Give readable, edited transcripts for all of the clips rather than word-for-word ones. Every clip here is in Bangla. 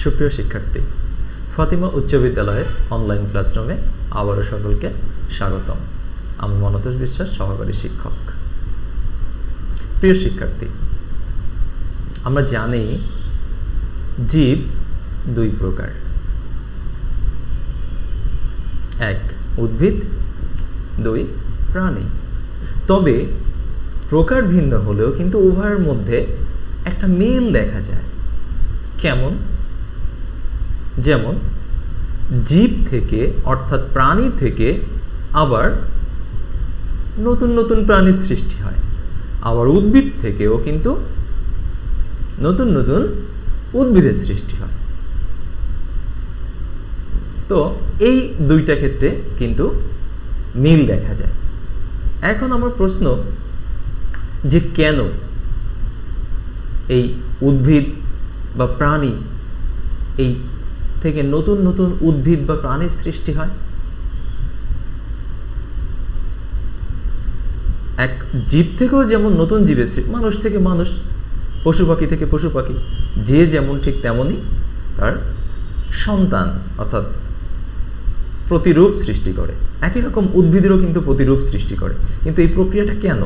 সুপ্রিয় শিক্ষার্থী, ফাতিমা উচ্চ বিদ্যালয়ের অনলাইন ক্লাসরুমে আবারও সকলকে স্বাগতম। আমি মনতোষ বিশ্বাস, সহকারী শিক্ষক। প্রিয় শিক্ষার্থী, আমরা জানি জীব দুই প্রকার, এক উদ্ভিদ, দুই প্রাণী। তবে প্রকার ভিন্ন হলেও কিন্তু উভয়ের মধ্যে একটা মিল দেখা যায়। কেমন? যেমন জীব থেকে অর্থাৎ প্রাণী থেকে আবার নতুন নতুন প্রাণীর সৃষ্টি হয়, আবার উদ্ভিদ থেকেও কিন্তু নতুন নতুন উদ্ভিদের সৃষ্টি হয়। তো এই দুইটা ক্ষেত্রে কিন্তু মিল দেখা যায়। এখন আমার প্রশ্ন যে কেন এই উদ্ভিদ বা প্রাণী এই থেকে নতুন নতুন উদ্ভিদ বা প্রাণীর সৃষ্টি হয়? এক জীব থেকেও যেমন নতুন জীবের সৃষ্টি, মানুষ থেকে মানুষ, পশু পাখি থেকে পশু পাখি, যে যেমন ঠিক তেমনই তার সন্তান অর্থাৎ প্রতিরূপ সৃষ্টি করে। একই রকম উদ্ভিদেরও কিন্তু প্রতিরূপ সৃষ্টি করে। কিন্তু এই প্রক্রিয়াটা কেন,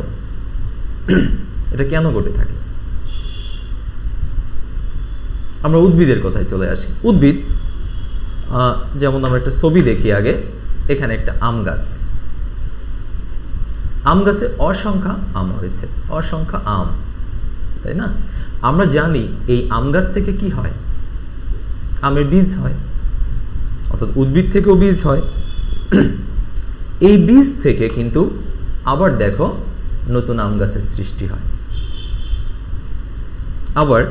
এটা কেন ঘটে থাকে? আমরা উদ্ভিদের কথায় চলে আসি। উদ্ভিদ যেমন আমরা একটা ছবি দেখি আগে। এখানে একটা আম গাছ, আম গাছে অসংখ্য আম হয়েছে, অসংখ্য আম, তাই না? আমরা জানি এই আম গাছ থেকে কি হয়, আমের বীজ হয়, অর্থাৎ উদ্ভিদ থেকেও বীজ হয়। এই বীজ থেকে কিন্তু আবার দেখো নতুন আম গাছের সৃষ্টি হয়। আবার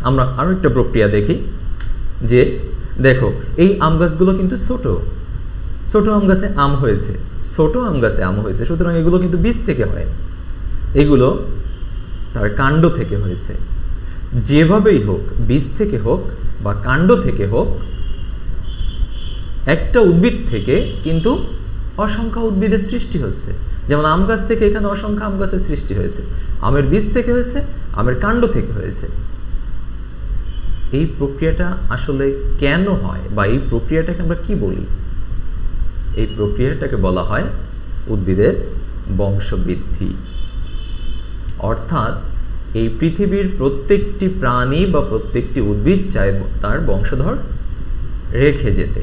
আমরা আরো একটা প্রক্রিয়া দেখি যে দেখো এই আম গাছগুলো কিন্তু ছোট ছোট আম গাছে আম হয়েছে, ছোট আম গাছে আম হয়েছে, সুতরাং এগুলো কিন্তু বীজ থেকে হয়, এগুলো তার কাণ্ড থেকে হয়েছে। যেভাবেই হোক, বীজ থেকে হোক বা কাণ্ড থেকে হোক, একটা উদ্ভিদ থেকে কিন্তু অসংখ্য উদ্ভিদের সৃষ্টি হচ্ছে। যেমন আম গাছ থেকে এখানে অসংখ্য আম গাছের সৃষ্টি হয়েছে, আমের বীজ থেকে হয়েছে, আমের কাণ্ড থেকে হয়েছে। এই প্রক্রিয়াটা আসলে কেন হয় বা এই প্রক্রিয়াটাকে আমরা কি বলি? এই প্রক্রিয়াটাকে বলা হয় উদ্ভিদের বংশবৃদ্ধি। অর্থাৎ এই পৃথিবীর প্রত্যেকটি প্রাণী বা প্রত্যেকটি উদ্ভিদ চায় তার বংশধর রেখে যেতে,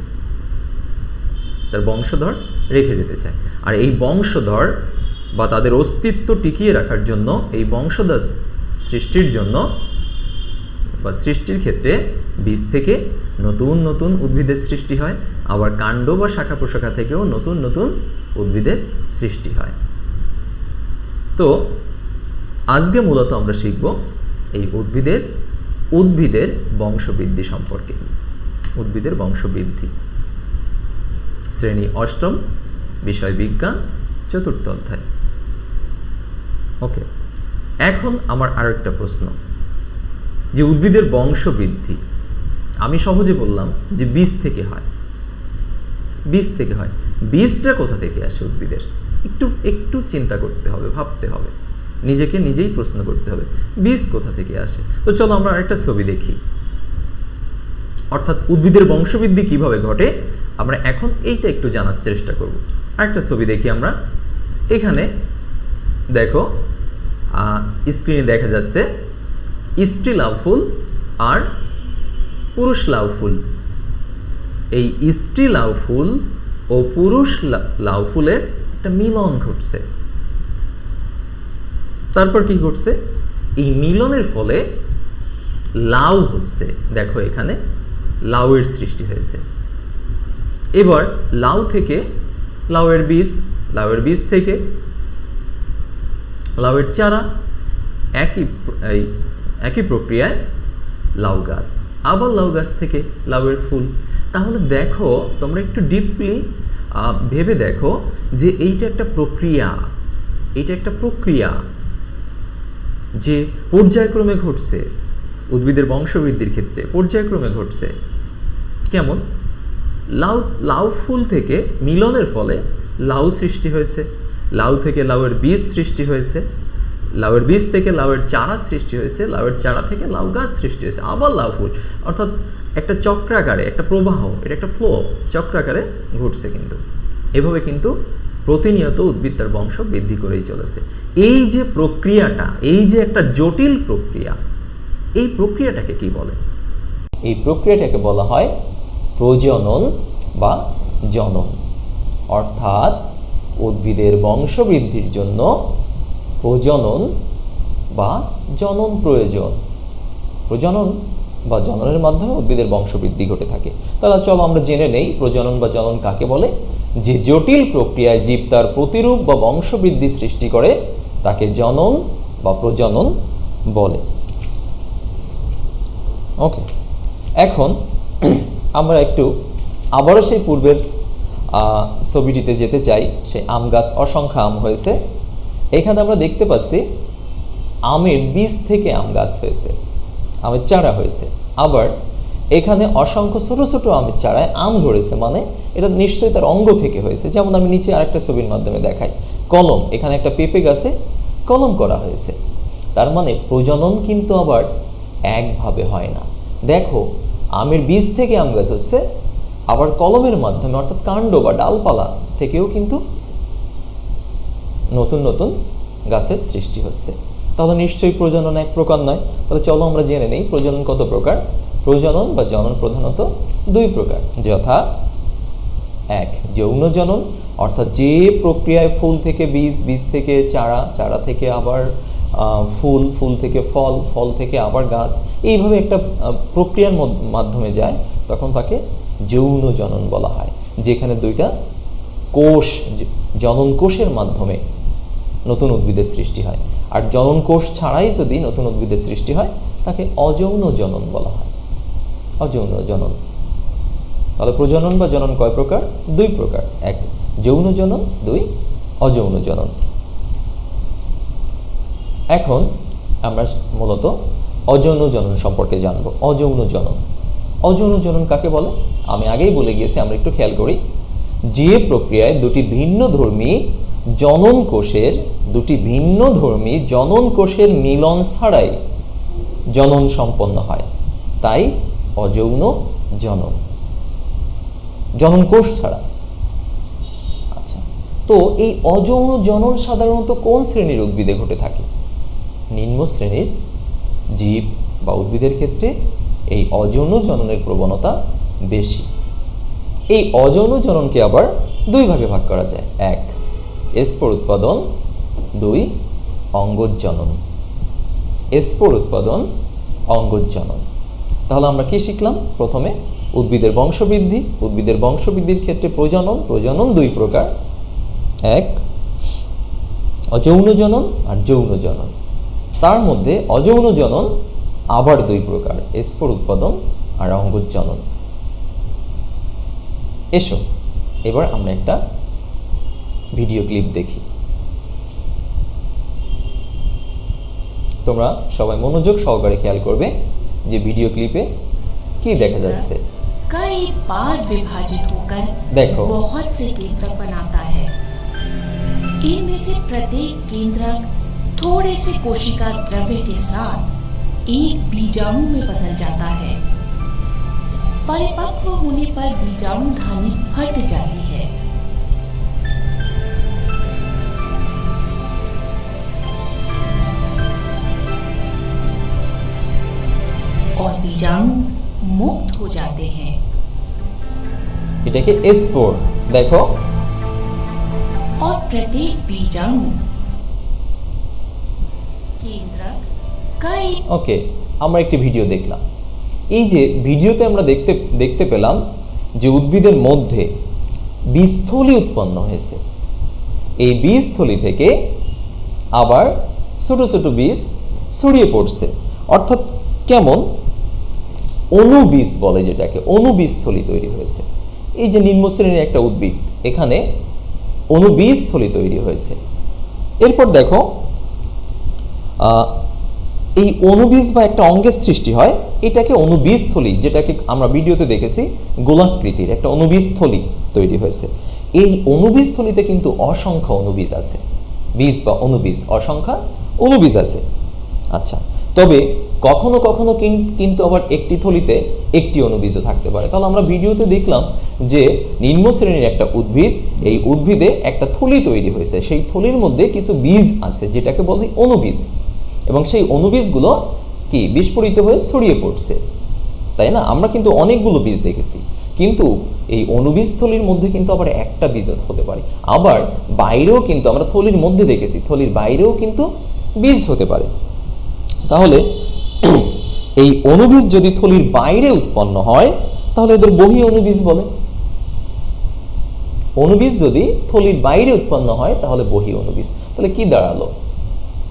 তার বংশধর রেখে যেতে চায়। আর এই বংশধর বা তাদের অস্তিত্ব টিকিয়ে রাখার জন্য, এই বংশধর সৃষ্টির জন্য বা সৃষ্টির ক্ষেত্রে বীজ থেকে নতুন নতুন উদ্ভিদের সৃষ্টি হয়, আবার কাণ্ড বা শাখা প্রশাখা থেকেও নতুন নতুন উদ্ভিদের সৃষ্টি হয়। তো আজকে মূলত আমরা শিখব এই উদ্ভিদের বংশবৃদ্ধি সম্পর্কে। উদ্ভিদের বংশবৃদ্ধি, শ্রেণী অষ্টম, বিষয় বিজ্ঞান, 4র্থ অধ্যায়। ওকে, এখন আমার আরেকটা প্রশ্ন যে উদ্ভিদের বংশবৃদ্ধি আমি সহজে বললাম যে বীজ থেকে হয়, বীজ থেকে হয়। বীজটা কোথা থেকে আসে উদ্ভিদের? একটু চিন্তা করতে হবে, ভাবতে হবে, নিজেকে নিজেই প্রশ্ন করতে হবে, বীজ কোথা থেকে আসে। তো চলো আমরা আরেকটা ছবি দেখি, অর্থাৎ উদ্ভিদের বংশবৃদ্ধি কিভাবে ঘটে আমরা এখন এইটা একটু জানার চেষ্টা করব। আরেকটা ছবি দেখি আমরা। এখানে দেখো স্ক্রিনে দেখা যাচ্ছে স্ত্রী লাউ ফুল আর পুরুষ লাউ ফুল। এই স্ত্রী লাউ ফুল ও পুরুষ লাউ ফুলের একটা মিলন ঘটছে। তারপর কি ঘটছে? এই মিলনের ফলে লাউ হচ্ছে। দেখো এখানে লাউয়ের সৃষ্টি হয়েছে। এবার লাউ থেকে লাউয়ের বীজ থেকে লাউয়ের চারা, একই প্রক্রিয়ায় লাউ গাছ, আবার লাউ গাছ থেকে লাউয়ের ফুল। তাহলে দেখো তোমরা একটু ডিপলি ভেবে দেখো যে এইটা একটা প্রক্রিয়া, যে পর্যায়ক্রমে ঘটছে। উদ্ভিদের বংশবৃদ্ধির ক্ষেত্রে পর্যায়ক্রমে ঘটছে। কেমন? লাউ ফুল থেকে মিলনের ফলে লাউ সৃষ্টি হয়েছে, লাউ থেকে লাউয়ের বীজ সৃষ্টি হয়েছে, লাউয়ের বীজ থেকে লাউয়ের চারা সৃষ্টি হয়েছে, লাউয়ের চারা থেকে লাউ গাছ সৃষ্টি হয়েছে, আবার লাউ ফুল, অর্থাৎ একটা চক্রাকারে, একটা প্রবাহ, এটা একটা ফ্লো চক্রাকারে ঘটছে। কিন্তু এভাবে কিন্তু প্রতিনিয়ত উদ্ভিদ তার বংশ বৃদ্ধি করেই চলেছে। এই যে প্রক্রিয়াটা, এই যে একটা জটিল প্রক্রিয়া, এই প্রক্রিয়াটাকে কি বলে? এই প্রক্রিয়াটাকে বলা হয় প্রজনন বা জনন। অর্থাৎ উদ্ভিদের বংশবৃদ্ধির জন্য প্রজনন বা জনন প্রয়োজন। প্রজনন বা জননের মাধ্যমে উদ্ভিদের বংশবৃদ্ধি ঘটে থাকে। তাহলে চলো আমরা জেনে নেই প্রজনন বা জনন কাকে বলে। যে জটিল প্রক্রিয়ায় জীব তার প্রতিরূপ বা বংশবৃদ্ধি সৃষ্টি করে তাকে জনন বা প্রজনন বলে। ওকে, এখন আমরা একটু আবারও সেই পূর্বের ছবিটিতে যেতে চাই। সেই আম গাছ, অসংখ্য আম হয়েছে। এখানে আমরা দেখতে পাচ্ছি আমের বীজ থেকে আম গাছ হয়েছে, আমের চারা হয়েছে। আবার এখানে অসংখ্য ছোট ছোট আমের চারায় আম ধরেছে, মানে এটা নিশ্চয়ই তার অঙ্গ থেকে হয়েছে। যেমন আমি নিচে আরেকটা ছবির মাধ্যমে দেখাই, কলম, এখানে একটা পেঁপে গাছে কলম করা হয়েছে। তার মানে প্রজনন কিন্তু আবার একভাবে হয় না। দেখো, আমের বীজ থেকে আম গাছ হচ্ছে, আবার কলমের মাধ্যমে অর্থাৎ কাণ্ড বা ডালপালা থেকেও কিন্তু নতুন নতুন গাছের সৃষ্টি হচ্ছে। তাহলে নিশ্চয়ই প্রজনন এক প্রকার নয়। তাহলে চলো আমরা জেনে নেই প্রজনন কত প্রকার। প্রজনন বা জনন প্রধানত দুই প্রকার, যথা এক যৌন জনন, অর্থাৎ যে প্রক্রিয়ায় ফুল থেকে বীজ, বীজ থেকে চারা, চারা থেকে আবার ফুল, ফুল থেকে ফল, ফল থেকে আবার গাছ, এইভাবে একটা প্রক্রিয়ার মাধ্যমে যায়, তখন তাকে যৌন জনন বলা হয়। যেখানে দুইটা কোষ, জনন কোষের মাধ্যমে নতুন উদ্ভিদের সৃষ্টি হয়। আর জনন কোষ ছাড়াই যদি নতুন উদ্ভিদের সৃষ্টি হয় তাকে অযৌন জনন বলা হয়। অযৌন জনন। তাহলে প্রজনন বা জনন কয় প্রকার? দুই প্রকার, এক যৌন জনন, দুই অযৌন জনন। এখন আমরা মূলত অযৌন জনন সম্পর্কে জানব। অযৌন জনন, অযৌন জনন কাকে বলে? আমি আগেই বলে গিয়েছি, আমরা একটু খেয়াল করি। যে প্রক্রিয়ায় দুটি ভিন্ন ধর্মী জনন কোষের, দুটি ভিন্ন ধর্মী জনন কোষের মিলন ছাড়াই জনন সম্পন্ন হয়, তাই অযৌন জনন, জনন কোষ ছাড়া। আচ্ছা, তো এই অযৌন জনন সাধারণত কোন শ্রেণীর উদ্ভিদে ঘটে থাকে? নিম্ন শ্রেণীর জীব বা উদ্ভিদের ক্ষেত্রে এই অযৌন জননের প্রবণতা বেশি। এই অযৌন জননকে আবার দুই ভাগে ভাগ করা যায়, এক স্পোর উৎপাদন, দুই অঙ্গজ জনন। স্পোর উৎপাদন, অঙ্গজ জনন। তাহলে আমরা কি শিখলাম? প্রথমে উদ্ভিদের বংশবৃদ্ধি। উদ্ভিদের বংশবৃদ্ধির ক্ষেত্রে প্রজনন, প্রজনন দুই প্রকার, এক অযৌন জনন আর যৌন জনন। তার মধ্যে অযৌন জনন আবার দুই প্রকার, স্পোর উৎপাদন আর অঙ্গজ জনন। এসো এবার আমরা একটা ভিডিও ক্লিপ দেখি। তোমরা সবাই মনোযোগ সহকারে খেয়াল করবে যে ভিডিও ক্লিপে কি দেখা যাচ্ছে। कई बार विभाजित होकर देखो बहुत से केंद्रक बनाता है। इनमें से प्रत्येक केंद्रक थोड़े से कोशिका द्रव्य के साथ एक बीजाणु में बदल जाता है। परिपक्व होने पर बीजाणु धानी फट जाती है। और बीजाणु मुक्त हो जाते हैं। এটাকে স্পোর দেখো। और प्रत्येक बीजाणु केंद्रक कई ওকে, আমরা একটি ভিডিও দেখলাম। এই যে ভিডিওতে আমরা দেখতে পেলাম যে উদ্ভিদের মধ্যে বীজথলি উৎপন্ন হয়েছে। এই বীজথলি থেকে আবার ছোট ছোট বীজ ছড়িয়ে পড়ছে, অর্থাৎ কেমন অণুবীজ বলে যেটাকে, অণুবীজথলি তৈরি হয়েছে। এই যে নিম্ন শ্রেণীর একটা উদ্ভিদ, এখানে অণুবীজথলি তৈরি হয়েছে। এরপর দেখো এই অণুবীজ বা একটা অঙ্গের সৃষ্টি হয়, এটাকে অণুবীজথলি, যেটাকে আমরা ভিডিওতে দেখেছি গোলাকৃতির একটা অণুবীজথলি তৈরি হয়েছে। এই অণুবীজথলিতে কিন্তু অসংখ্য অণুবীজ আছে। বীজ বা অণুবীজ অসংখ্য অণুবীজ আছে। আচ্ছা, তবে কখনো কখনো কিন্তু আবার একটি থলিতে একটি অণুবীজও থাকতে পারে। তাহলে আমরা ভিডিওতে দেখলাম যে নিম্ন শ্রেণীর একটা উদ্ভিদ, এই উদ্ভিদে একটা থলি তৈরি হয়েছে, সেই থলির মধ্যে কিছু বীজ আছে যেটাকে বলে অণুবীজ, এবং সেই অণুবীজগুলো কি বিস্ফোরিত হয়ে ছড়িয়ে পড়ছে, তাই না? আমরা কিন্তু অনেকগুলো বীজ দেখেছি, কিন্তু এই অণুবীজ থলির মধ্যে কিন্তু আবার একটা বীজ হতে পারে, আবার বাইরেও কিন্তু আমরা থলির মধ্যে দেখেছি, থলির বাইরেও কিন্তু বীজ হতে পারে। তাহলে এই অণুবীজ যদি থলির বাইরে উৎপন্ন হয় তাহলে এদের বহি অণুবীজ বলে। অণুবীজ যদি থলির বাইরে উৎপন্ন হয় তাহলে বহি অণুবীজ। তাহলে কি দাঁড়ালো?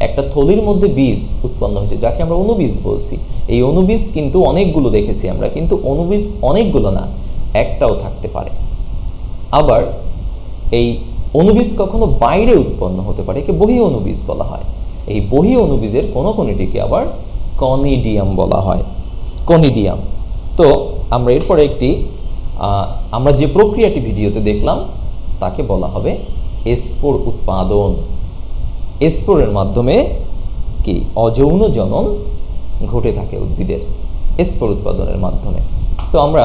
একটা থলির মধ্যে বীজ উৎপন্ন হয়েছে যাকে আমরা অণুবীজ বলছি। এই অণুবীজ কিন্তু অনেকগুলো দেখেছি আমরা, কিন্তু অণুবীজ অনেকগুলো না, একটাও থাকতে পারে। আবার এই অণুবীজ কখনো বাইরে উৎপন্ন হতে পারে, একে বহি অণুবীজ বলা হয়। এই বহি অণুবীজের কোনো কোনোটিকে আবার কনিডিয়াম বলা হয়, কনিডিয়াম। তো আমরা এরপরে আমরা যে প্রক্রিয়াটি ভিডিওতে দেখলাম তাকে বলা হবে স্পোর উৎপাদন। স্পোরের মাধ্যমে কি অযৌন জনন ঘটে থাকে উদ্ভিদের, স্পোর উৎপাদনের মাধ্যমে। তো আমরা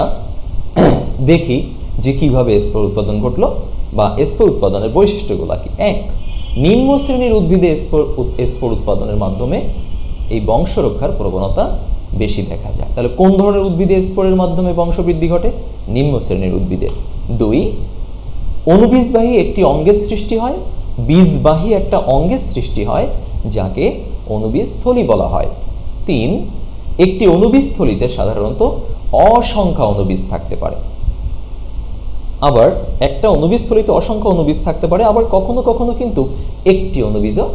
দেখি যে কিভাবে স্পোর উৎপাদন ঘটলো বা স্পোর উৎপাদনের বৈশিষ্ট্যগুলো কি। এক, নিম্ন শ্রেণীর উদ্ভিদে স্পোর উৎপাদনের মাধ্যমে এই বংশ রক্ষার প্রবণতা বেশি দেখা যায়। তাহলে কোন ধরনের উদ্ভিদে স্পোরের মাধ্যমে বংশবৃদ্ধি ঘটে? নিম্ন শ্রেণীর উদ্ভিদে। দুই, অণুবীজবাহী একটি অঙ্গের সৃষ্টি হয়, বীজবাহী একটা অঙ্গের সৃষ্টি হয় যাকে অণুবীজ থলি বলা হয়। তিন, একটি অণুবীজ থলিতে সাধারণত অসংখ্য অণুবীজ থাকতে পারে। আবার একটা অণুবীজ থলিতে অসংখ্য অণুবীজ থাকতে পারে, আবার কখনো কখনো কিন্তু একটি অণুবীজও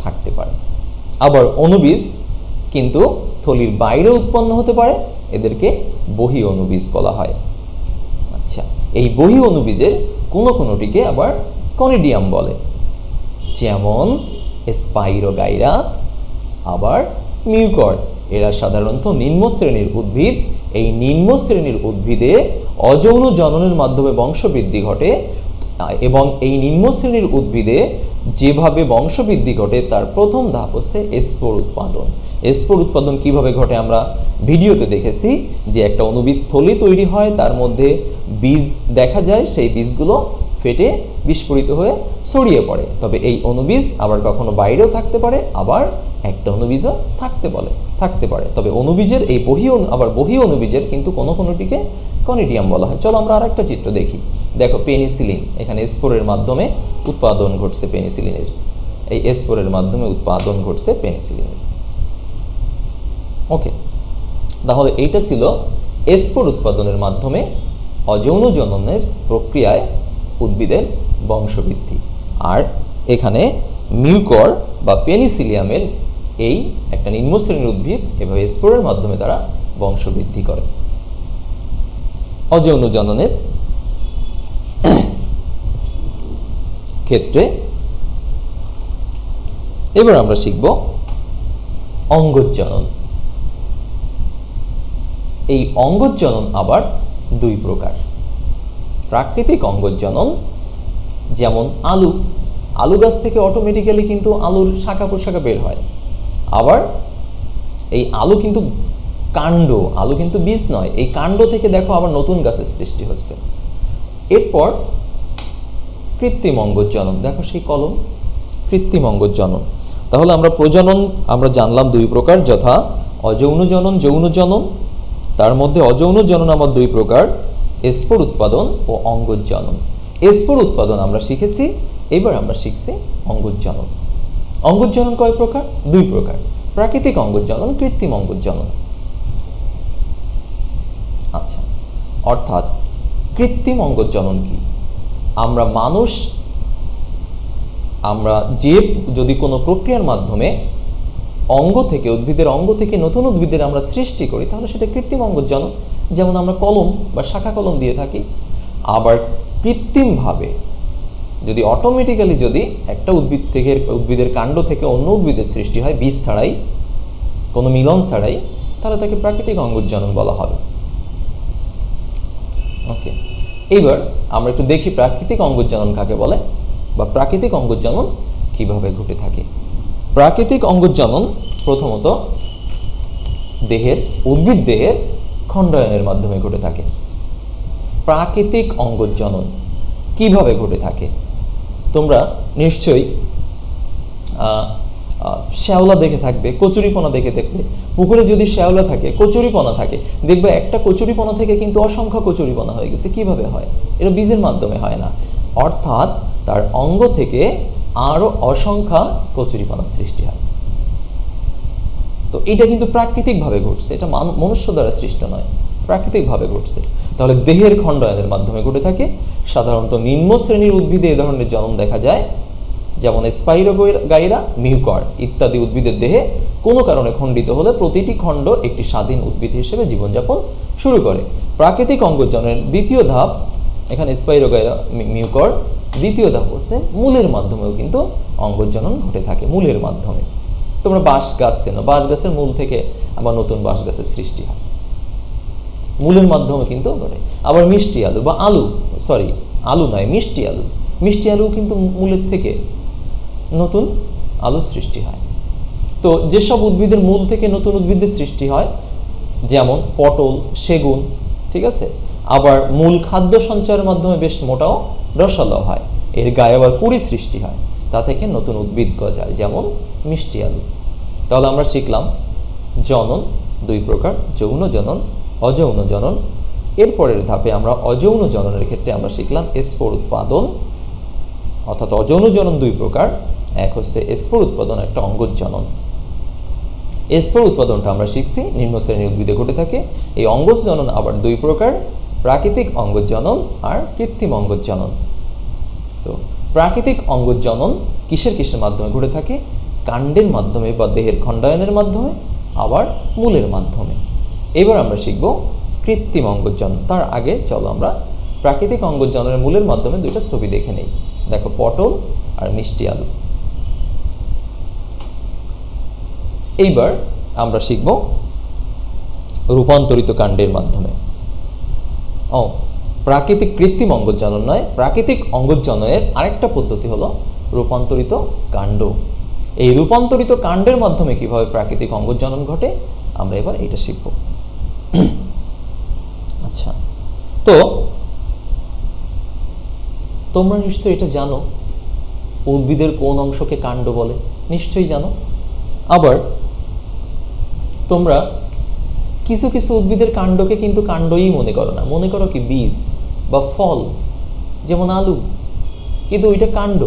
থাকতে পারে। আবার অণুবীজ কিন্তু থলির বাইরে উৎপন্ন হতে পারে, এদেরকে বহি অণুবীজ বলা হয়। আচ্ছা, এই বহি অণুবীজের কোনো কোনোটিকে আবার কনিডিয়াম বলে, যেমন স্পাইরোগাইরা, আবার মিউকর। এরা সাধারণত নিম্ন শ্রেণীর উদ্ভিদ। এই নিম্ন শ্রেণীর উদ্ভিদে অযৌন জননের মাধ্যমে বংশবৃদ্ধি ঘটে, এবং এই নিম্ন শ্রেণীর উদ্ভিদে যেভাবে বংশবৃদ্ধি ঘটে তার প্রথম ধাপ হচ্ছে স্পোর উৎপাদন। স্পোর উৎপাদন কিভাবে ঘটে আমরা ভিডিওতে দেখেছি, যে একটা অণুবীজ থলি তৈরি হয়, তার মধ্যে বীজ দেখা যায়, সেই বীজগুলো ফেটে বিস্ফোরিত হয়ে ছড়িয়ে পড়ে। তবে এই অণুবীজ আবার কখনো বাইরেও থাকতে পারে, আবার একটা অণুবীজও থাকতে পারে। তবে অণুবীজের এই বহি অণুবীজের কিন্তু কোনো কোনোটিকে কনিডিয়াম বলা হয়। চলো আমরা আরেকটা চিত্র দেখি। দেখো, পেনিসিলিন, এখানে স্পোরের মাধ্যমে উৎপাদন ঘটছে পেনিসিলিনের, এই স্পোরের মাধ্যমে উৎপাদন ঘটছে পেনিসিলিনের। ওকে, তাহলে এইটা ছিল স্পোর উৎপাদনের মাধ্যমে অযৌন জননের প্রক্রিয়ায় উদ্ভিদের বংশবৃদ্ধি। আর এখানে মিউকর বা পেনিসিলিয়ামের এই একটা নিম্ন শ্রেণীর উদ্ভিদ এভাবে স্পোরের মাধ্যমে তারা বংশবৃদ্ধি করে অযৌন জননের ক্ষেত্রে। এবার আমরা শিখব অঙ্গজনন। এই অঙ্গজনন আবার দুই প্রকার। প্রাকৃতিক অঙ্গজনন, যেমন আলু গাছ থেকে অটোমেটিক্যালি কিন্তু আলুর শাখা প্রশাখা বের হয়। আবার এই আলু কিন্তু বীজ নয়, এই কাণ্ড থেকে দেখো আবার নতুন গাছের সৃষ্টি হচ্ছে। এরপর কৃত্রিম অঙ্গজনন, দেখো সেই কলম, কৃত্রিম অঙ্গজনন। তাহলে আমরা প্রজনন আমরা জানলাম দুই প্রকার, যথা অযৌন জনন, যৌন জনন। তার মধ্যে অযৌন জনন আমার দুই প্রকার, স্পোর উৎপাদন ও অঙ্গজনন। স্পোর উৎপাদন আমরা শিখেছি, এবার আমরা শিখছি অঙ্গজনন। অঙ্গজনন কয় প্রকার? দুই প্রকার, প্রাকৃতিক অঙ্গজনন, কৃত্রিম অঙ্গজনন। আচ্ছা, অর্থাৎ কৃত্রিম অঙ্গজনন কি? আমরা যদি কোনো প্রক্রিয়ার মাধ্যমে উদ্ভিদের অঙ্গ থেকে নতুন উদ্ভিদের আমরা সৃষ্টি করি, তাহলে সেটা কৃত্রিম অঙ্গজনন। যেমন আমরা কলম বা শাখা কলম দিয়ে থাকি। আবার কৃত্রিমভাবে যদি অটোমেটিক্যালি যদি একটা উদ্ভিদের কাণ্ড থেকে অন্য উদ্ভিদের সৃষ্টি হয়, বীজ ছাড়াই, কোনো মিলন ছাড়াই, তাহলে তাকে প্রাকৃতিক অঙ্গজনন বলা হবে। ওকে, এইবার আমরা একটু দেখি প্রাকৃতিক অঙ্গজনন কাকে বলে বা প্রাকৃতিক অঙ্গজনন কিভাবে ঘটে থাকে। প্রাকৃতিক অঙ্গজনন প্রথমত উদ্ভিদ দেহের খণ্ডায়নের মাধ্যমে ঘটে থাকে। প্রাকৃতিক অঙ্গজনন কিভাবে ঘটে থাকে? তোমরা নিশ্চয়ই শ্যাওলা দেখে থাকবে, কচুরিপনা দেখে থাকবে। পুকুরে যদি শ্যাওলা থাকে, কচুরিপনা থাকে, দেখবে একটা কচুরিপনা থেকে কিন্তু অসংখ্য কচুরিপনা হয়ে গেছে। কিভাবে হয়? এটা বীজের মাধ্যমে হয় না, অর্থাৎ তার অঙ্গ থেকে আরো অসংখ্য কচুরিপনা সৃষ্টি হয়। তো এটা কিন্তু প্রাকৃতিকভাবে ঘটছে, এটা মনুষ্য দ্বারা সৃষ্ট নয়, প্রাকৃতিকভাবে ঘটছে। তাহলে দেহের খণ্ডায়নের মাধ্যমে ঘটে থাকে। সাধারণত নিম্ন শ্রেণীর উদ্ভিদে এ ধরনের জনন দেখা যায়, যেমন স্পাইরোগাইরা, মিউকর ইত্যাদি উদ্ভিদের দেহে কোনো কারণে খণ্ডিত হলে প্রতিটি খণ্ড একটি স্বাধীন উদ্ভিদ হিসেবে জীবনযাপন শুরু করে। প্রাকৃতিক অঙ্গজননের দ্বিতীয় ধাপ, এখানে স্পাইরোগাইরা, মিউকর, দ্বিতীয় ধাপ হচ্ছে মূলের মাধ্যমেও কিন্তু অঙ্গজনন ঘটে থাকে। মূলের মাধ্যমে তোমরা বাঁশ গাছ চেনো, বাঁশ গাছের মূল থেকে আবার নতুন বাঁশ গাছের সৃষ্টি হয়, মূলের মাধ্যমে কিন্তু ঘটে। আবার মিষ্টি আলু বা আলু নয়, মিষ্টি আলু কিন্তু মূলের থেকে নতুন আলু সৃষ্টি হয়। তো যেসব উদ্ভিদের মূল থেকে নতুন উদ্ভিদের সৃষ্টি হয়, যেমন পটল, সেগুন, ঠিক আছে, আবার মূল খাদ্য সঞ্চয়ের মাধ্যমে বেশ মোটাও রসালো হয়, এর গায়ে আবার কুড়ি সৃষ্টি হয়, তা থেকে নতুন উদ্ভিদ গজায়, যেমন মিষ্টি আলু। তাহলে আমরা শিখলাম জনন দুই প্রকার, যৌন জনন, অযৌন জনন। এরপরের ধাপে আমরা অযৌন জননের ক্ষেত্রে আমরা শিখলাম স্পোর উৎপাদন, অর্থাৎ অযৌন জনন দুই প্রকার, এক হচ্ছে স্পোর উৎপাদন, একটা অঙ্গজ জনন। স্পোর উৎপাদনটা আমরা শিখছি নিম্ন শ্রেণীর উদ্ভিদে ঘটে থাকে। এই অঙ্গজ জনন আবার দুই প্রকার, প্রাকৃতিক অঙ্গজ জনন আর কৃত্রিম অঙ্গজ জনন। তো প্রাকৃতিক অঙ্গজ জনন কিসের মাধ্যমে ঘটে থাকে? কাণ্ডের মাধ্যমে বা দেহের খণ্ডায়নের মাধ্যমে, আবার মূলের মাধ্যমে। এবার আমরা শিখব কৃত্রিম অঙ্গজ জনন। তার আগে চলো আমরা প্রাকৃতিক অঙ্গজ জননের মূলের মাধ্যমে দুইটা ছবি দেখে নেই। দেখো, পটল আর মিষ্টি আলু। এইবার আমরা শিখব রূপান্তরিত কাণ্ডের মাধ্যমে। প্রাকৃতিক কৃত্রিম অঙ্গজ জনন নয়, প্রাকৃতিক অঙ্গজ জননের আরেকটা পদ্ধতি হলো রূপান্তরিত কাণ্ড। এই রূপান্তরিত কাণ্ডের মাধ্যমে কিভাবে প্রাকৃতিক অঙ্গজ জনন ঘটে আমরা এবার এটা শিখব। আচ্ছা, তো তোমরা নিশ্চয়ই এটা জানো, উদ্ভিদের কোন অংশকে কাণ্ড বলে, নিশ্চয়ই জানো। আবার তোমরা কিছু কিছু উদ্ভিদের কাণ্ডকে কিন্তু কাণ্ডই মনে করো না, মনে করো কি বীজ বা ফল, যেমন আলু, কিন্তু ওইটা কাণ্ড,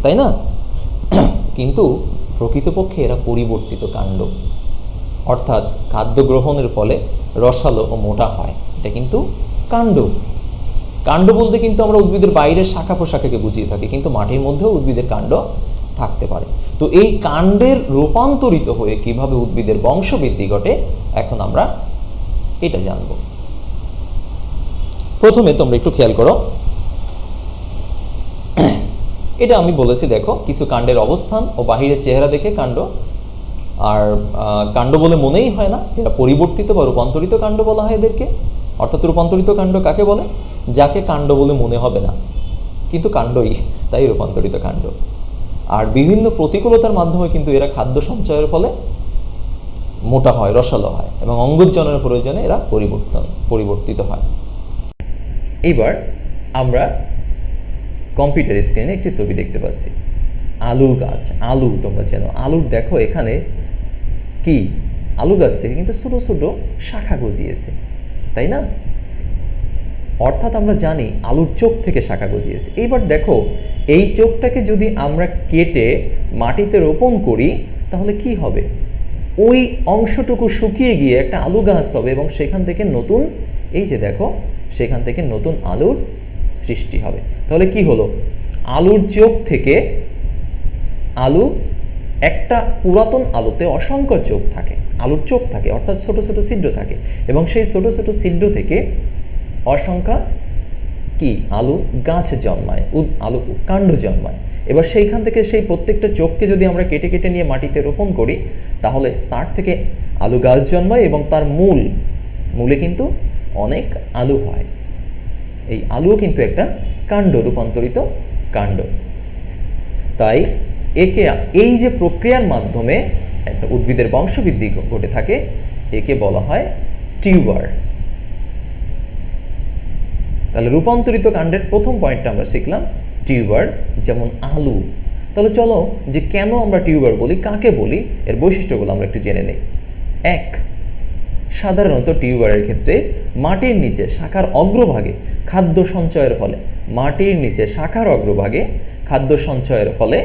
তাই না? কিন্তু প্রকৃতপক্ষে এরা পরিবর্তিত কাণ্ড, অর্থাৎ খাদ্য গ্রহণের ফলে রসালো ও মোটা হয়, এটা কিন্তু কাণ্ড। কাণ্ড বলতে কিন্তু আমরা উদ্ভিদের বাইরের শাখা প্রশাখাকে বুঝিয়ে থাকি, কিন্তু মাটির মধ্যেও উদ্ভিদের কাণ্ড থাকতে পারে। তো এই কাণ্ডের রূপান্তরিত হয়ে কিভাবে উদ্ভিদের বংশবৃদ্ধি ঘটে এখন আমরা এটা জানব। প্রথমে তোমরা একটু খেয়াল করো, এটা আমি বলেছি, দেখো কিছু কাণ্ডের অবস্থান ও বাহিরের চেহারা দেখে কাণ্ড আর কাণ্ড বলে মনেই হয় না, এরা পরিবর্তিত বা রূপান্তরিত কাণ্ড বলা হয় এদেরকে। অর্থাৎ রূপান্তরিত কাণ্ড কাকে বলে? যাকে কাণ্ড বলে মনে হবে না কিন্তু কাণ্ডই, তাই রূপান্তরিত কাণ্ড। আর বিভিন্ন প্রতিকূলতার মাধ্যমে কিন্তু এরা খাদ্য সঞ্চয়ের ফলে মোটা হয়, রসালো হয়, এবং অঙ্গজ জননের প্রয়োজনে এরা পরিবর্তিত হয়। এবার আমরা কম্পিউটার স্ক্রিনে একটি ছবি দেখতে পাচ্ছি, আলু গাছ। আলু তোমরা চেনো, আলুর দেখো এখানে কি, আলু গাছ থেকে কিন্তু ছোট ছোট শাখা গজিয়েছে, তাই না? অর্থাৎ আমরা জানি আলুর চোখ থেকে শাখা গজিয়েছে। এইবার দেখো, এই চোখটাকে যদি আমরা কেটে মাটিতে রোপণ করি তাহলে কি হবে? ওই অংশটুকু শুকিয়ে গিয়ে একটা আলু গাছ হবে, এবং সেখান থেকে নতুন, এই যে দেখো, সেখান থেকে নতুন আলুর সৃষ্টি হবে। তাহলে কি হলো? আলুর চোখ থেকে আলু, একটা পুরাতন আলুতে অসংখ্য চোখ থাকে, আলুর চোখ থাকে, অর্থাৎ ছোট ছোট ছিদ্র থাকে, এবং সেই ছোট ছোট ছিদ্র থেকে অসংখ্য কি আলু গাছ জন্মায়, আলু কাণ্ড জন্মায়। এবার সেইখান থেকে সেই প্রত্যেকটা চোখকে যদি আমরা কেটে কেটে নিয়ে মাটিতে রোপণ করি তাহলে তার থেকে আলু গাছ জন্মায়, এবং তার মূলে কিন্তু অনেক আলু হয়। এই আলুও কিন্তু একটা কাণ্ড, রূপান্তরিত কাণ্ড। তাই একে এই যে প্রক্রিয়ার মাধ্যমে একটা উদ্ভিদের বংশবৃদ্ধি ঘটে থাকে একে বলা হয় টিউবার। তাহলে রূপান্তরিত কাণ্ডের প্রথম পয়েন্টটা আমরা শিখলাম টিউবার, যেমন আলু। তাহলে চলো যে কেন আমরা টিউবার বলি, কাকে বলি, এর বৈশিষ্ট্যগুলো আমরা একটু জেনে নেই। এক, সাধারণত টিউবারের ক্ষেত্রে মাটির নিচে শাখার অগ্রভাগে খাদ্য সঞ্চয়ের ফলে, মাটির নিচে শাখার অগ্রভাগে খাদ্য সঞ্চয়ের ফলে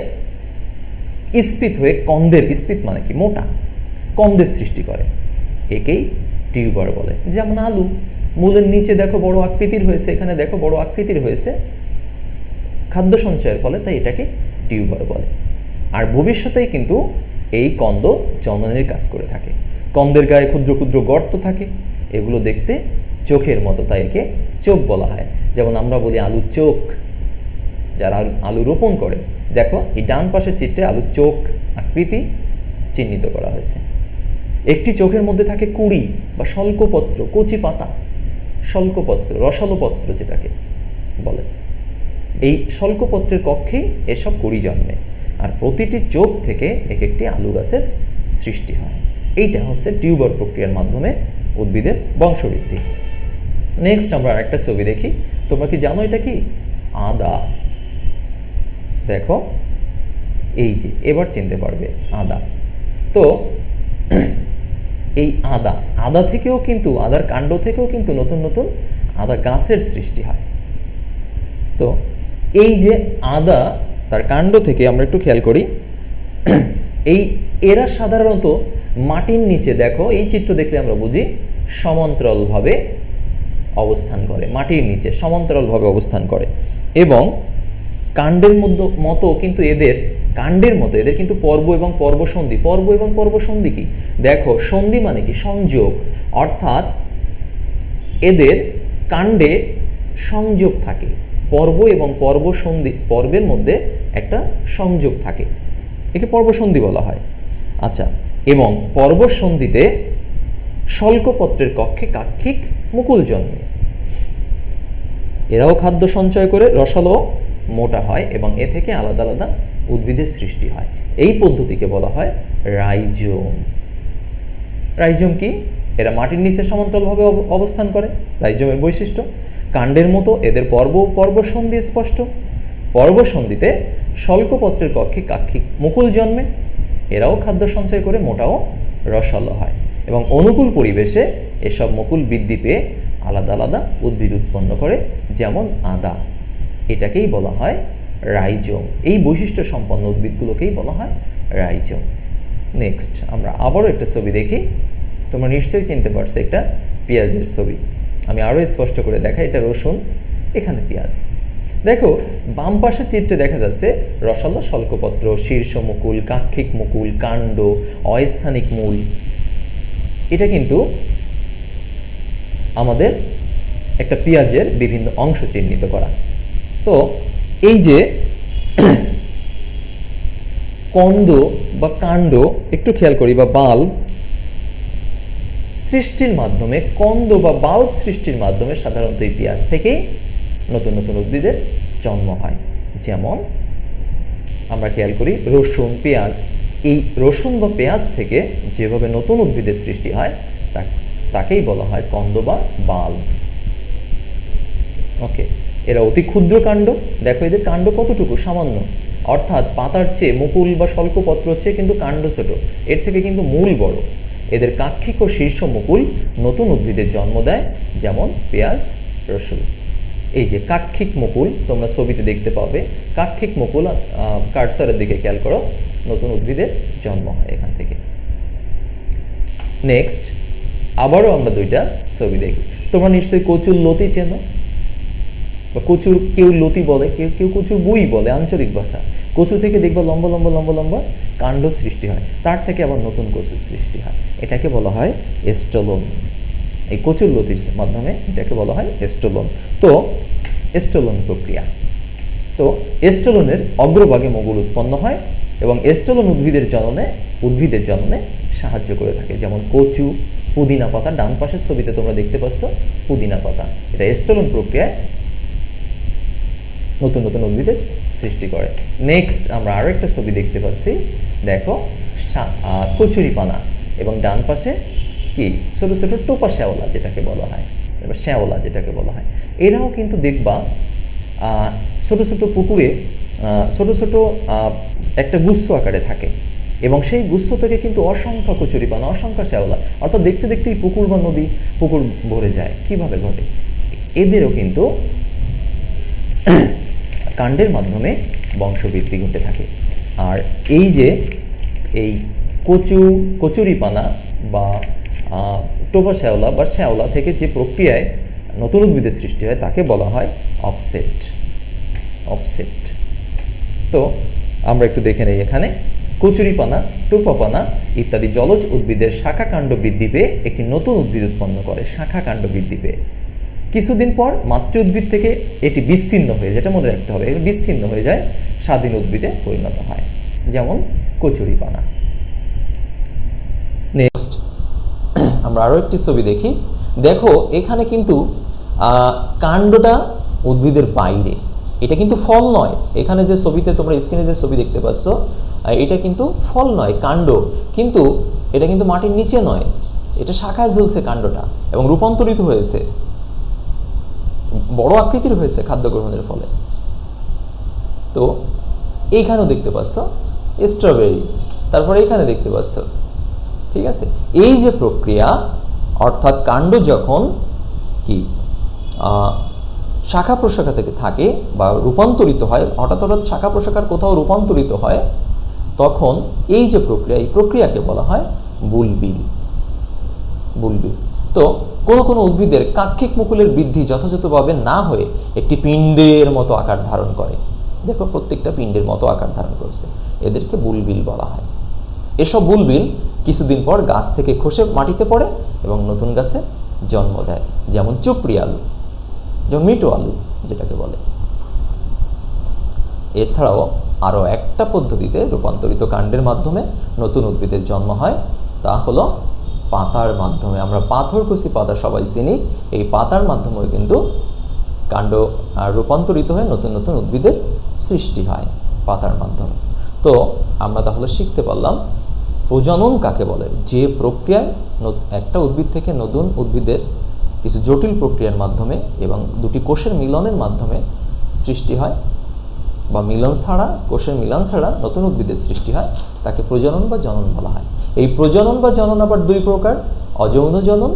স্ফীত হয়ে কন্দের, স্ফীত মানে কি মোটা, কন্দের সৃষ্টি করে, একেই টিউবার বলে। যেমন আলু, মূলের নিচে দেখো বড় আকৃতির হয়েছে, এখানে দেখো বড় আকৃতির হয়েছে খাদ্য সঞ্চয়ের ফলে, তাই এটাকে টিউবার বলে। আর ভবিষ্যতেই কিন্তু এই কন্দ জননীর কাজ করে থাকে। কন্দের গায়ে ক্ষুদ্র ক্ষুদ্র গর্ত থাকে, এগুলো দেখতে চোখের মতো, তাই একে চোখ বলা হয়। যেমন আমরা বলি আলুর চোখ, যারা আলু রোপণ করে, দেখো এই ডান পাশে চিত্রে আলুর চোখ আকৃতি চিহ্নিত করা হয়েছে। একটি চোখের মধ্যে থাকে কুঁড়ি বা শল্কপত্র, কচি পাতা, শল্কপত্র, রসালোপত্র যেটাকে বলে। এই শল্কপত্রের কক্ষেই এসব কুঁড়ি জন্মে, আর প্রতিটি চোখ থেকে এক একটি আলু গাছের সৃষ্টি হয়। এইটা হচ্ছে টিউবার প্রক্রিয়ার মাধ্যমে উদ্ভিদের বংশবৃদ্ধি। নেক্সট আমরা আরেকটা ছবি দেখি। তোমরা কি জানো এটা কি? আদা। দেখো এই যে, এবার চিনতে পারবে আদা। তো এই আদা থেকেও কিন্তু, আদার কাণ্ড থেকেও কিন্তু নতুন নতুন আদা গাছের সৃষ্টি হয়। তো এই যে আদা, তার কাণ্ড থেকে আমরা একটু খেয়াল করি, এরা সাধারণত মাটির নিচে, দেখো এই চিত্র দেখলে আমরা বুঝি সমান্তরালভাবে অবস্থান করে, মাটির নিচে সমান্তরালভাবে অবস্থান করে। এবং কাণ্ডের মতো কিন্তু এদের কিন্তু পর্ব এবং পর্বসন্ধি, পর্ব এবং পর্বসন্ধি কি? দেখো সন্ধি মানে কি? সংযোগ, অর্থাৎ এদের কাণ্ডে সংযোগ থাকে, পর্ব এবং পর্বসন্ধি, পর্বের মধ্যে একটা সংযোগ থাকে, একে পর্বসন্ধি বলা হয়। আচ্ছা, এবং পর্বসন্ধিতে শল্কপত্রের কক্ষে কাক্ষিক মুকুল জন্মে। এরাও খাদ্য সঞ্চয় করে রসালো মোটা হয় এবং এ থেকে আলাদা আলাদা উদ্ভিদের সৃষ্টি হয়। এই পদ্ধতিকে বলা হয় রাইজোম। রাইজোম কি? এরা মাটির নিচে সমান্তরালভাবে অবস্থান করে, রাইজোমের বৈশিষ্ট্য। কাণ্ডের মতো এদের পর্বসন্ধি স্পষ্ট, পর্বসন্ধিতে শল্কপত্রের কক্ষে কাক্ষিক মুকুল জন্মে। এরাও খাদ্য সঞ্চয় করে মোটাও রসালো হয় এবং অনুকূল পরিবেশে এসব মুকুল বৃদ্ধি পেয়ে আলাদা আলাদা উদ্ভিদ উৎপন্ন করে, যেমন আদা। এটাকেই বলা হয় রাইজোম। এই বৈশিষ্ট্য সম্পন্ন উদ্ভিদগুলোকেই বলা হয় রাইজোম। নেক্সট আমরা আবারও একটা ছবি দেখি। তোমরা নিশ্চয়ই চিনতে পারছো, একটা পেঁয়াজের ছবি। আমি আরও স্পষ্ট করে দেখাই, এটা রসুন, এখানে পেঁয়াজ। দেখো বাম পাশের চিত্রে দেখা যাচ্ছে রসালো শল্কপত্র, শীর্ষ মুকুল, কাক্ষিক মুকুল, কাণ্ড, অস্থানিক মূল। এটা কিন্তু আমাদের একটা পেঁয়াজের বিভিন্ন অংশ চিহ্নিত করা। তো এই যে কন্দ বা কাণ্ড একটু খেয়াল করি, বা বাল্ব সৃষ্টির মাধ্যমে, কন্দ বা বাল্ব সৃষ্টির মাধ্যমে সাধারণত এই পেঁয়াজ থেকেই নতুন নতুন উদ্ভিদের জন্ম হয়। যেমন আমরা খেয়াল করি রসুন, পেঁয়াজ। এই রসুন বা পেঁয়াজ থেকে যেভাবে নতুন উদ্ভিদের সৃষ্টি হয় তাকেই বলা হয় কন্দ বা বাল্ব। ওকে, এরা অতি ক্ষুদ্র কাণ্ড। দেখো এদের কাণ্ড কতটুকু, সামান্য, অর্থাৎ পাতার চেয়ে, মুকুল বা শল্কপত্র চেয়ে কিন্তু কাণ্ড ছোট, এর থেকে কিন্তু মূল বড়। এদের কাক্ষিক ও শীর্ষ মুকুল নতুন উদ্ভিদের জন্ম দেয়, যেমন পেঁয়াজ, রসুন। এই যে কাক্ষিক মুকুল তোমরা ছবিতে দেখতে পাবে, কাক্ষিক মুকুল, কার্সারের দিকে খেয়াল করো, নতুন উদ্ভিদের জন্ম হয় এখান থেকে। নেক্সট আবারও আমরা দুইটা ছবি দেখি। তোমরা নিশ্চয়ই কচুর লতি চেনো, বা কচুর, কেউ লতি বলে, কেউ কচুর বুই বলে আঞ্চলিক ভাষা। কচু থেকে দেখবা লম্বা লম্বা লম্বা লম্বা কাণ্ড সৃষ্টি হয়, তার থেকে আবার নতুন কচুর সৃষ্টি হয়, এটাকে বলা হয় এস্টোলন। এই কচুর লতির মাধ্যমে এটাকে বলা হয় এস্টোলন। তো এস্টোলন প্রক্রিয়া, তো এস্টোলনের অগ্রভাগে মুকুল উৎপন্ন হয় এবং এস্টোলন উদ্ভিদের জননে সাহায্য করে থাকে। যেমন কচু, পুদিনা পাতা, ডান পাশের ছবিতে তোমরা দেখতে পাচ্ছ পুদিনা পাতা। এটা এস্টোলন প্রক্রিয়ায় নতুন নতুন উদ্ভিদের সৃষ্টি করে। নেক্সট আমরা আরও একটা ছবি দেখতে পাচ্ছি, দেখো কচুরিপানা এবং ডান পাশে কি ছোট ছোট টোপা শ্যাওলা যেটাকে বলা হয়, এবার শ্যাওলা যেটাকে বলা হয়, এরাও কিন্তু দেখবা ছোট ছোট পুকুরে ছোট ছোট একটা গুচ্ছ আকারে থাকে এবং সেই গুচ্ছ থেকে কিন্তু অসংখ্য কচুরিপানা, অসংখ্য শ্যাওলা, অর্থাৎ দেখতে দেখতেই পুকুর বা নদী পুকুর ভরে যায়। কিভাবে ঘটে? এদেরও কিন্তু কাণ্ডের মাধ্যমে বংশবৃদ্ধি ঘটে থাকে। আর এই যে এই কচুরিপানা বা টোপা শ্যাওলা বা শ্যাওলা থেকে যে প্রক্রিয়ায় নতুন উদ্ভিদের সৃষ্টি হয় তাকে বলা হয় অফসেট। তো আমরা একটু দেখে নেই, এখানে কচুরিপানা, টোপাপানা ইত্যাদি জলজ উদ্ভিদের শাখা কাণ্ড বৃদ্ধি পেয়ে একটি নতুন উদ্ভিদ উৎপন্ন করে। শাখা কাণ্ড বৃদ্ধি পেয়ে কিছুদিন পর মাতৃ উদ্ভিদ থেকে এটি বিস্তীর্ণ হয়ে, যেটা মনে রাখতে হবে, বিস্তীর্ণ হয়ে যায়, স্বাধীন উদ্ভিদে পরিণত হয়, যেমন কচুরিপানা। নেক্সট আমরা আরও একটি ছবি দেখি। দেখো এখানে কিন্তু কাণ্ডটা উদ্ভিদের বাইরে, এটা কিন্তু ফল নয়। এখানে যে ছবিতে তোমরা স্ক্রিনে যে ছবি দেখতে পাচ্ছ, এটা কিন্তু ফল নয়, কাণ্ড। কিন্তু এটা কিন্তু মাটির নিচে নয়, এটা শাখায় ঝুলছে কাণ্ডটা এবং রূপান্তরিত হয়েছে, বড় আকৃতির হয়েছে খাদ্য গ্রহণের ফলে। তো এইখানেও দেখতে পাচ্ছ স্ট্রবেরি, তারপরে এইখানে দেখতে পাচ্ছ, ঠিক আছে। এই যে প্রক্রিয়া, অর্থাৎ কাণ্ড যখন কি শাখা প্রশাখা থেকে থাকে বা রূপান্তরিত হয়, হঠাৎ হঠাৎ শাখা প্রশাখার কোথাও রূপান্তরিত হয়, তখন এই যে প্রক্রিয়া, এই প্রক্রিয়াকে বলা হয় বুলবিল। তো কোনো কোনো উদ্ভিদের কাক্ষিক মুকুলের বৃদ্ধি যথাযথভাবে না হয়ে একটি পিণ্ডের মতো আকার ধারণ করে। দেখো প্রত্যেকটা পিণ্ডের মতো আকার ধারণ করছে, এদেরকে বুলবিল বলা হয়। এসব বুলবিল কিছুদিন পর গাছ থেকে খসে মাটিতে পড়ে এবং নতুন গাছে জন্ম দেয়, যেমন চুপড়ি আলু, যেমন মিটো আলু যেটাকে বলে। এছাড়াও আরও একটা পদ্ধতিতে রূপান্তরিত কাণ্ডের মাধ্যমে নতুন উদ্ভিদের জন্ম হয়, তা হলো পাতার মাধ্যমে। আমরা পাথরকুচি পাতা সবাই চিনি, এই পাতার মাধ্যমেও কিন্তু কাণ্ড রূপান্তরিত হয়ে নতুন নতুন উদ্ভিদের সৃষ্টি হয় পাতার মাধ্যমে। তো আমরা তাহলে শিখতে পারলাম প্রজনন কাকে বলে, যে প্রক্রিয়ায় একটা উদ্ভিদ থেকে নতুন উদ্ভিদের কিছু জটিল প্রক্রিয়ার মাধ্যমে এবং দুটি কোষের মিলনের মাধ্যমে সৃষ্টি হয়, বা কোষের মিলন ছাড়া নতুন উদ্ভিদের সৃষ্টি হয়, তাকে প্রজনন বা জনন বলা হয়। এই প্রজনন বা জনন আবার দুই প্রকার, অযৌন জনন,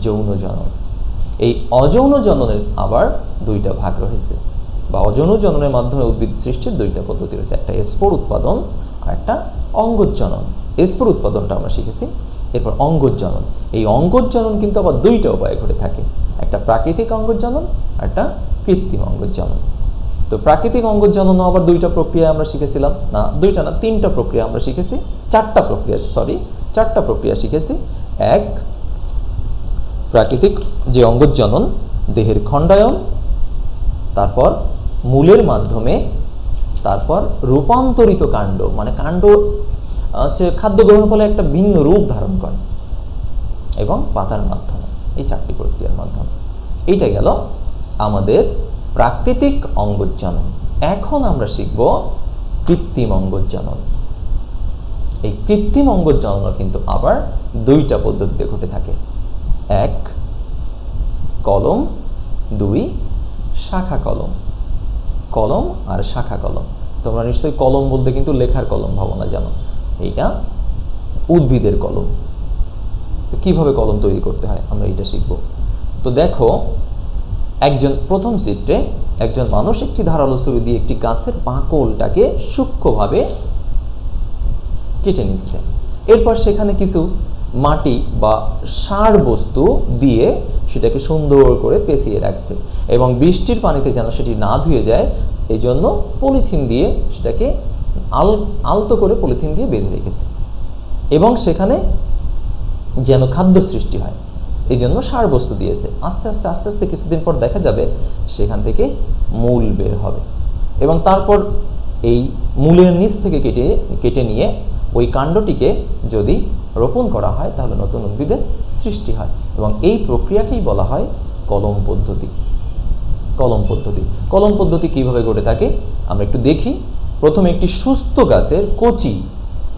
যৌন জনন। এই অযৌন জননের আবার দুইটা ভাগ রয়েছে, বা অযৌন জননের মাধ্যমে উদ্ভিদ সৃষ্টির দুইটা পদ্ধতি রয়েছে, একটা স্পোর উৎপাদন আর একটা অঙ্গজনন। স্পোর উৎপাদনটা আমরা শিখেছি, এরপর অঙ্গজনন। এই অঙ্গজনন কিন্তু আবার দুইটা উপায়ে ঘটে থাকে, একটা প্রাকৃতিক অঙ্গজনন আর একটা কৃত্রিম অঙ্গজনন। তো প্রাকৃতিক অঙ্গজনন আবার দুইটা প্রক্রিয়া আমরা শিখেছিলাম, না দুইটা না তিনটা প্রক্রিয়া আমরা শিখেছি, চারটা প্রক্রিয়া শিখেছি। এক, প্রাকৃতিক যে অঙ্গজনন, দেহের খণ্ডায়ন, তারপর মূলের মাধ্যমে, তারপর রূপান্তরিত কাণ্ড, মানে কাণ্ড হচ্ছে খাদ্য গ্রহণের ফলে একটা ভিন্ন রূপ ধারণ করে, এবং পাতার মাধ্যমে। এই চারটি প্রক্রিয়ার মাধ্যমে। এইটা গেল আমাদের প্রাকৃতিক অঙ্গজনন। এখন আমরা শিখব কৃত্রিম অঙ্গজনন। এই কৃত্রিম অঙ্গজনন কিন্তু আবার দুইটা পদ্ধতিতে ঘটে থাকে, এক কলম, দুই শাখা কলম। কলম আর শাখা কলম, তোমরা নিশ্চয়ই কলম বলতে কিন্তু লেখার কলম ভাবো না, জানো, এইটা উদ্ভিদের কলম। তো কিভাবে কলম তৈরি করতে হয় আমরা এটা শিখব। তো দেখো, প্রথম চিত্রে একজন মানুষ একটি ধারালো ছুরি দিয়ে একটি গাছের বাকলটাকে সূক্ষ্মভাবে কেটে নিচ্ছে। এরপর সেখানে কিছু মাটি বা সার বস্তু দিয়ে সেটাকে সুন্দর করে পেঁচিয়ে রাখছে, এবং বৃষ্টির পানিতে যেন সেটি না ধুয়ে যায় এই জন্য পলিথিন দিয়ে সেটাকে আলতো করে পলিথিন দিয়ে বেঁধে রেখেছে, এবং সেখানে যেন খাদ্য সৃষ্টি হয় এই জন্য সার বস্তু দিয়েছে। আস্তে আস্তে কিছুদিন পর দেখা যাবে সেখান থেকে মূল বের হবে, এবং তারপর এই মূলের নিচ থেকে কেটে নিয়ে ওই কাণ্ডটিকে যদি রোপণ করা হয় তাহলে নতুন উদ্ভিদের সৃষ্টি হয়, এবং এই প্রক্রিয়াকেই বলা হয় কলম পদ্ধতি। কলম পদ্ধতি। কলম পদ্ধতি কিভাবে ঘটে থাকে আমরা একটু দেখি। প্রথমে একটি সুস্থ গাছের কচি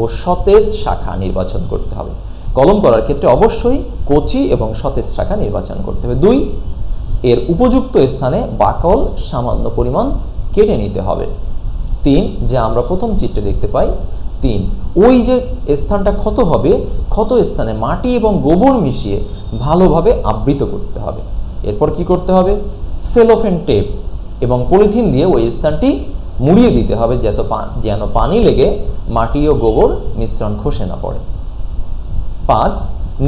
ও সতেজ শাখা নির্বাচন করতে হবে। কলম করার ক্ষেত্রে অবশ্যই কচি এবং সতেজ শাখা নির্বাচন করতে হবে। 2, এর উপযুক্ত স্থানে বাকল সামান্য পরিমাণ কেটে নিতে হবে। 3, যে আমরা প্রথম চিত্রে দেখতে পাই, 3, ওই যে স্থানটা ক্ষত হবে, ক্ষত স্থানে মাটি এবং গোবর মিশিয়ে ভালোভাবে আবৃত করতে হবে। এরপর কি করতে হবে, সেলোফেন টেপ এবং পলিথিন দিয়ে ওই স্থানটি মুড়িয়ে দিতে হবে যেন পানি লেগে মাটি ও গোবর মিশ্রণ খসে না পড়ে। 5,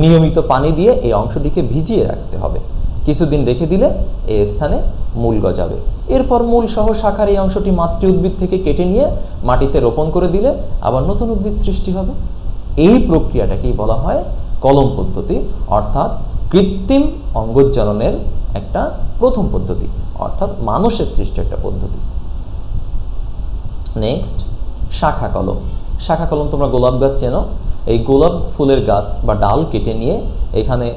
নিয়মিত পানি দিয়ে এই অংশটিকে ভিজিয়ে রাখতে হবে। কিছুদিন রেখে দিলে এই স্থানে মূল গজাবে। এরপর মূল সহ শাখার এই অংশটি মাতৃ উদ্ভিদ থেকে কেটে নিয়ে মাটিতে রোপণ করে দিলে আবার নতুন উদ্ভিদ সৃষ্টি হবে। এই প্রক্রিয়াটাকেই বলা হয় কলম পদ্ধতি, অর্থাৎ কৃত্রিম অঙ্গজননের একটা প্রথম পদ্ধতি, অর্থাৎ মানুষের সৃষ্ট একটা পদ্ধতি। নেক্সট, শাখা কলম। শাখা কলম তোমরা গোলাপ গাছ চেনো। এই গোলাপ ফুলের গাছ বা ডাল কেটে নিয়ে এখানে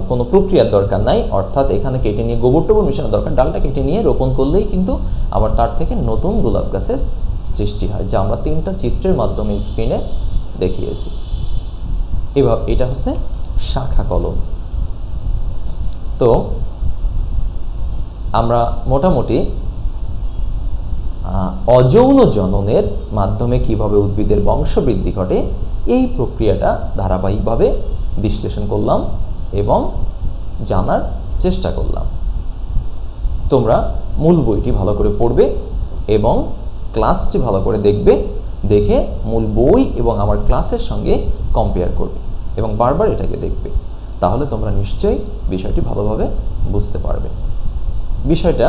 কোনো প্রক্রিয়ার দরকার নাই, অর্থাৎ এখানে কেটে নিয়ে গোবর টোবর মেশানোর দরকার, ডালটা কেটে নিয়ে রোপণ করলেই কিন্তু আবার তার থেকে নতুন গোলাপ গাছের সৃষ্টি হয়, যা আমরা 3টা চিত্রের মাধ্যমে স্ক্রিনে দেখিয়েছি। এবার এটা হচ্ছে শাখা কলম। তো আমরা মোটামুটি অযৌন জননের মাধ্যমে কিভাবে উদ্ভিদের বংশবৃদ্ধি ঘটে এই প্রক্রিয়াটা ধারাবাহিকভাবে বিশ্লেষণ করলাম এবং জানার চেষ্টা করলাম। তোমরা মূল বইটি ভালো করে পড়বে এবং ক্লাসটি ভালো করে দেখবে, দেখে মূল বই এবং আমার ক্লাসের সঙ্গে কম্পেয়ার করবে এবং বারবার এটাকে দেখবে। তাহলে তোমরা নিশ্চয়ই বিষয়টি ভালোভাবে বুঝতে পারবে। বিষয়টা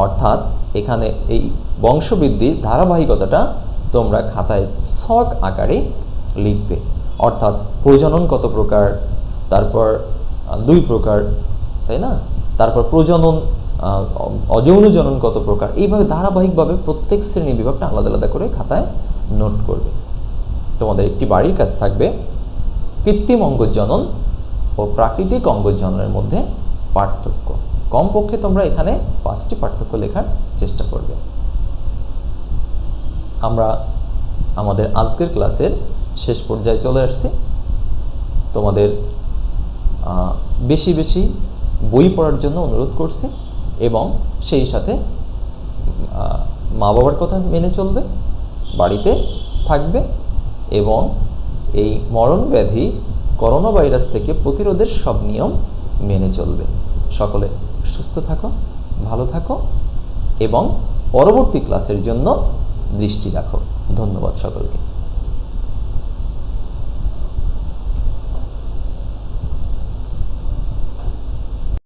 অর্থাৎ এখানে এই বংশবৃদ্ধির ধারাবাহিকতাটা তোমরা খাতায় ছক আকারে লিখবে, অর্থাৎ প্রজনন কত প্রকার, তারপর 2 প্রকার, তাই না, তারপর প্রজনন অযৌন জনন কত প্রকার, এইভাবে ধারাবাহিকভাবে প্রত্যেক শ্রেণী বিভাগটা আলাদা আলাদা করে খাতায় নোট করবে। তোমাদের একটি বাড়ির কাজ থাকবে কৃত্রিম অঙ্গজনন ও প্রাকৃতিক অঙ্গজননের মধ্যে পার্থক্য। কমপক্ষে তোমরা এখানে 5টি পার্থক্য লেখার চেষ্টা করবে। আমরা আমাদের আজকের ক্লাসের শেষ পর্যায়ে চলে আসছি। তোমাদের বেশি বেশি বই পড়ার জন্য অনুরোধ করছি এবং সেই সাথে মা বাবার কথা মেনে চলবে, বাড়িতে থাকবে এবং এই মরণ ব্যাধি করোনা ভাইরাস থেকে প্রতিরোধের সব নিয়ম মেনে চলবে। সকলে সুস্থ থাকো, ভালো থাকো এবং পরবর্তী ক্লাসের জন্য দৃষ্টি রাখো। ধন্যবাদ সকলকে।